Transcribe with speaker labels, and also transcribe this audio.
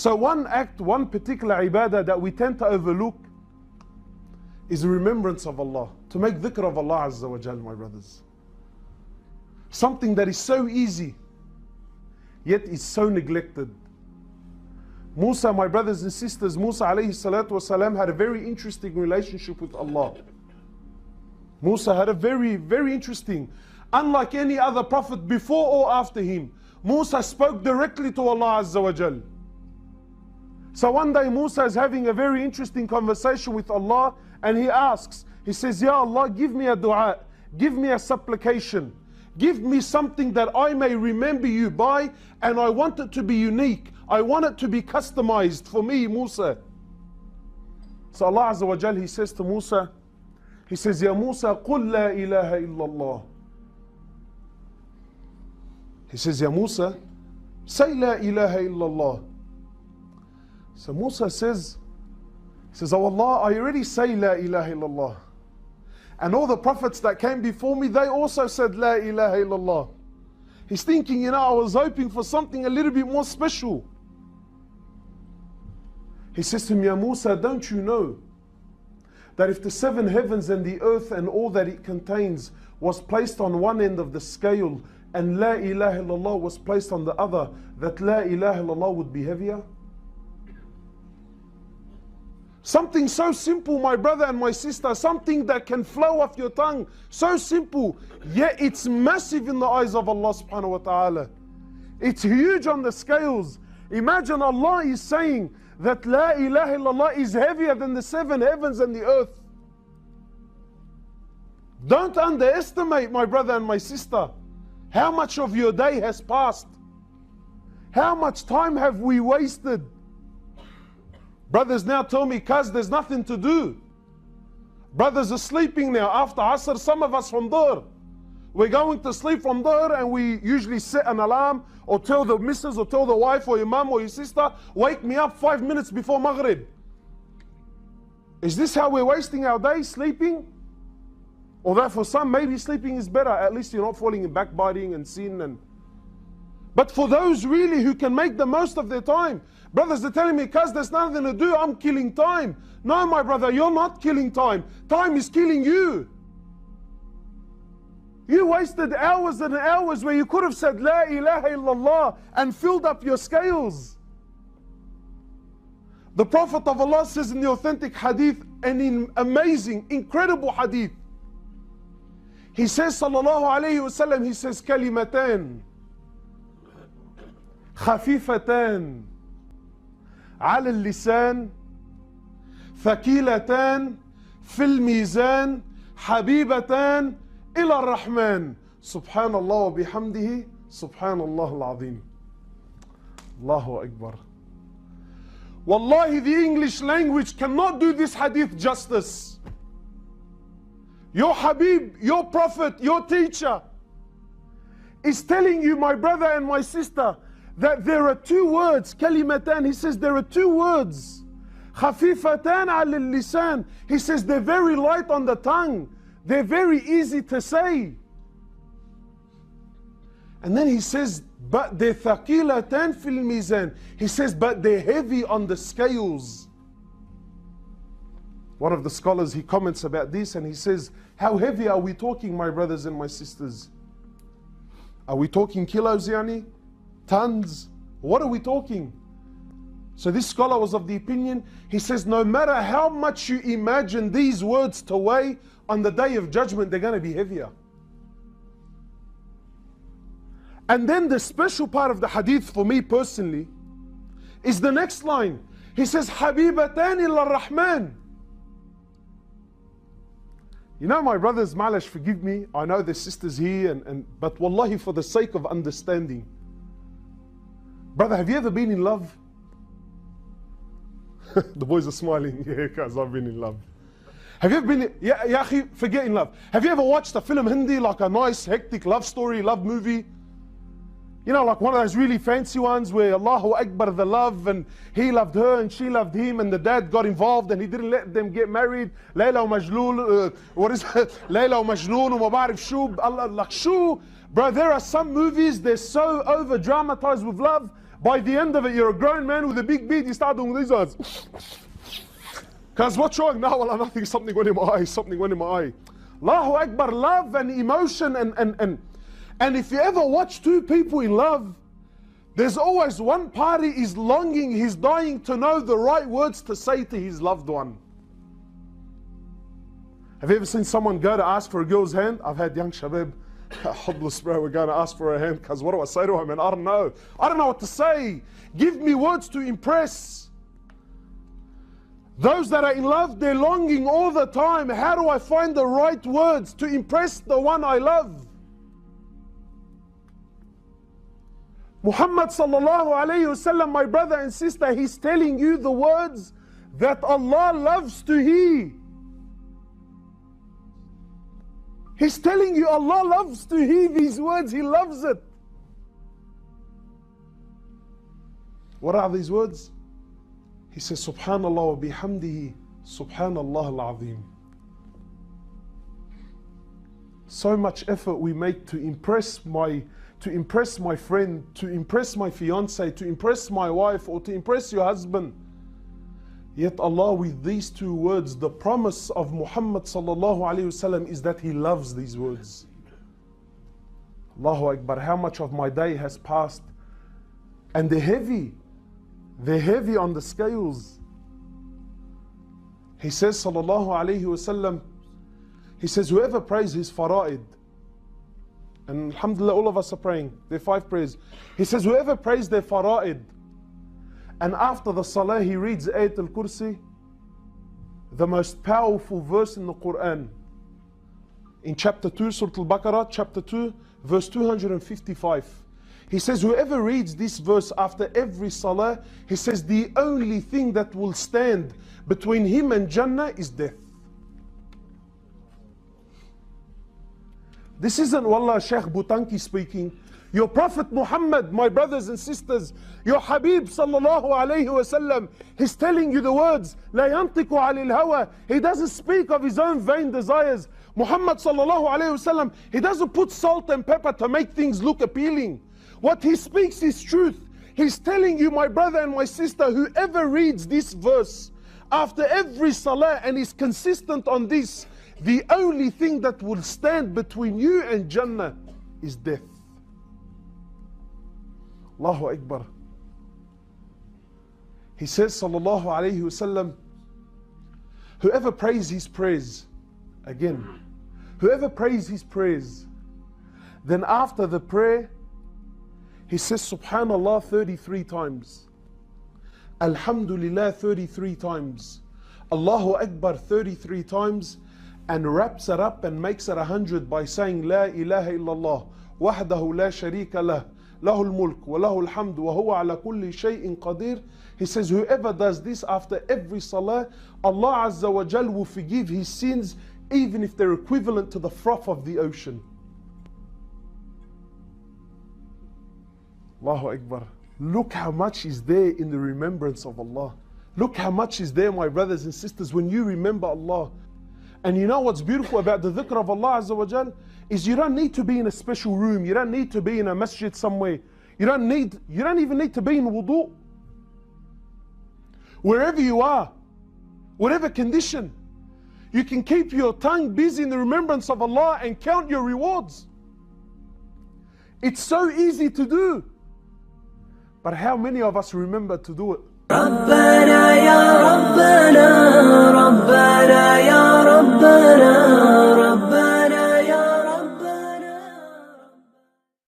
Speaker 1: So one act, one particular ibadah that we tend to overlook is the remembrance of Allah. To make dhikr of Allah Azza wa Jal, my brothers. Something that is so easy, yet is so neglected. Musa, my brothers and sisters, Musa alayhi salatu wasalam had a very interesting relationship with Allah. Musa had a very, very interesting, unlike any other prophet before or after him, Musa spoke directly to Allah Azza wa Jal. So one day Musa is having a very interesting conversation with Allah, and he asks, he says, Ya Allah, give me a dua, give me a supplication, give me something that I may remember you by, and I want it to be unique. I want it to be customized for me, Musa. So Allah Azza wa Jal, he says to Musa, he says, Ya Musa, قُل لَا إِلَهَ إِلَّا اللَّهِ. He says, Ya Musa, say لَا إِلَهَ إِلَّا اللَّهِ. So Musa says, Oh Allah, I already say La ilaha illallah. And all the prophets that came before me, they also said La ilaha illallah. He's thinking, I was hoping for something a little bit more special. He says to me, Ya Musa, don't you know that if the seven heavens and the earth and all that it contains was placed on one end of the scale and La ilaha illallah was placed on the other, that La ilaha illallah would be heavier? Something so simple, my brother and my sister, something that can flow off your tongue, so simple, yet it's massive in the eyes of Allah subhanahu wa ta'ala. It's huge on the scales. Imagine Allah is saying that La ilaha illallah is heavier than the seven heavens and the earth. Don't underestimate, my brother and my sister, how much of your day has passed. How much time have we wasted? Brothers now tell me, cuz there's nothing to do. Brothers are sleeping now after Asr, some of us from Dhuhr. We're going to sleep from Dhuhr and we usually set an alarm or tell the missus or tell the wife or your mum or your sister, wake me up 5 minutes before Maghrib. Is this how we're wasting our day, sleeping? Although for some maybe sleeping is better, at least you're not falling in backbiting and sin. But for those really who can make the most of their time, brothers are telling me, cuz there's nothing to do, I'm killing time. No, my brother, you're not killing time. Time is killing you. You wasted hours and hours where you could have said La ilaha illallah and filled up your scales. The Prophet of Allah says in the authentic hadith, an amazing, incredible hadith. He says, sallallahu alayhi wasallam, he says, kalimatan خفيفتان على اللسان ثقيلتان في الميزان حبيبتان إلى الرحمن سبحان الله وبحمده سبحان الله العظيم. Allahu Akbar. Wallahi, the English language cannot do this hadith justice. Your Habib, your Prophet, your teacher is telling you, my brother and my sister, that there are two words, kalimatan. He says there are two words, khafifatan ala lisan. He says they're very light on the tongue, they're very easy to say. And then he says, but they're thaqilatan fil mizan. He says, but they're heavy on the scales. One of the scholars, he comments about this and he says, how heavy are we talking, my brothers and my sisters? Are we talking kilos, yani? Tons? What are we talking? So this scholar was of the opinion, he says, no matter how much you imagine these words to weigh, on the day of judgment, they're going to be heavier. And then the special part of the hadith for me personally is the next line. He says, Habibatan ila Rahman. You know, my brothers, Malash, forgive me. I know there's sisters here, but wallahi, for the sake of understanding. Brother, have you ever been in love? The boys are smiling. Yeah, guys, I've been in love. Have you ever been, ya akhi, forget in love. Have you ever watched a film Hindi, like a nice, hectic love story, love movie? You know, like one of those really fancy ones where Allahu Akbar, the love, and he loved her and she loved him, and the dad got involved and he didn't let them get married. Layla wa Majnoon, what is it? Layla wa Majnoon, wa ba'arif shoo, Allah, like shoo. Bro, there are some movies, they're so over dramatized with love, By the end of it, you're a grown man with a big beard, you start doing these ones. Because what's wrong? No, well, nothing, something went in my eye, something went in my eye. Allahu Akbar, love and emotion and if you ever watch two people in love, there's always one party is longing, he's dying to know the right words to say to his loved one. Have you ever seen someone go to ask for a girl's hand? I've had young shabab, hopeless bro, we're going to ask for her hand because what do I say to him? And I don't know. I don't know what to say. Give me words to impress. Those that are in love, they're longing all the time. How do I find the right words to impress the one I love? Muhammad sallallahu alayhi wasallam, my brother and sister, he's telling you the words that Allah loves to hear. He's telling you Allah loves to hear these words. He loves it. What are these words? He says, Subhanallah wa bihamdihi, Subhanallah al-Azim. So much effort we make to impress my friend, to impress my fiance, to impress my wife, or to impress your husband. Yet Allah, with these two words, the promise of Muhammad sallallahu alayhi wasallam is that He loves these words. Allahu Akbar, how much of my day has passed, and they're heavy on the scales. He says sallallahu alayhi wasallam, he says, whoever prays his fara'id, and alhamdulillah all of us are praying, they're 5 prayers. He says whoever prays their fara'id, and after the salah he reads Ayat al-Kursi, the most powerful verse in the Quran, in chapter 2, Surah Al-Baqarah, chapter 2, verse 255. He says whoever reads this verse after every salah, he says the only thing that will stand between him and Jannah is death. This isn't Wallah Sheikh Butanki speaking. Your Prophet Muhammad, my brothers and sisters, your Habib sallallahu alayhi wasallam, he's telling you the words, La yantiku alil hawa. He doesn't speak of his own vain desires. Muhammad sallallahu alayhi wasallam, he doesn't put salt and pepper to make things look appealing. What he speaks is truth. He's telling you, my brother and my sister, whoever reads this verse after every salah and is consistent on this, the only thing that will stand between you and Jannah is death. Allahu Akbar. He says, sallallahu alayhi wasallam, whoever prays his prayers, again, whoever prays his prayers, then after the prayer, he says Subhanallah 33 times, Alhamdulillah 33 times, Allahu Akbar 33 times, and wraps it up and makes it 100 by saying La ilaha illallah, wahdahu la sharika lah, lahul mulk wa lahul hamd wa huwa ala kulli shay'in qadir. He says whoever does this after every salah, Allah Azza wa Jal will forgive his sins even if they're equivalent to the froth of the ocean. Allahu Akbar. Look how much is there in the remembrance of Allah. Look how much is there, my brothers and sisters, when you remember Allah. And you know what's beautiful about the dhikr of Allah Azza wa Jal is you don't need to be in a special room. You don't need to be in a masjid somewhere. You don't even need to be in wudu. Wherever you are, whatever condition, you can keep your tongue busy in the remembrance of Allah and count your rewards. It's so easy to do. But how many of us remember to do it?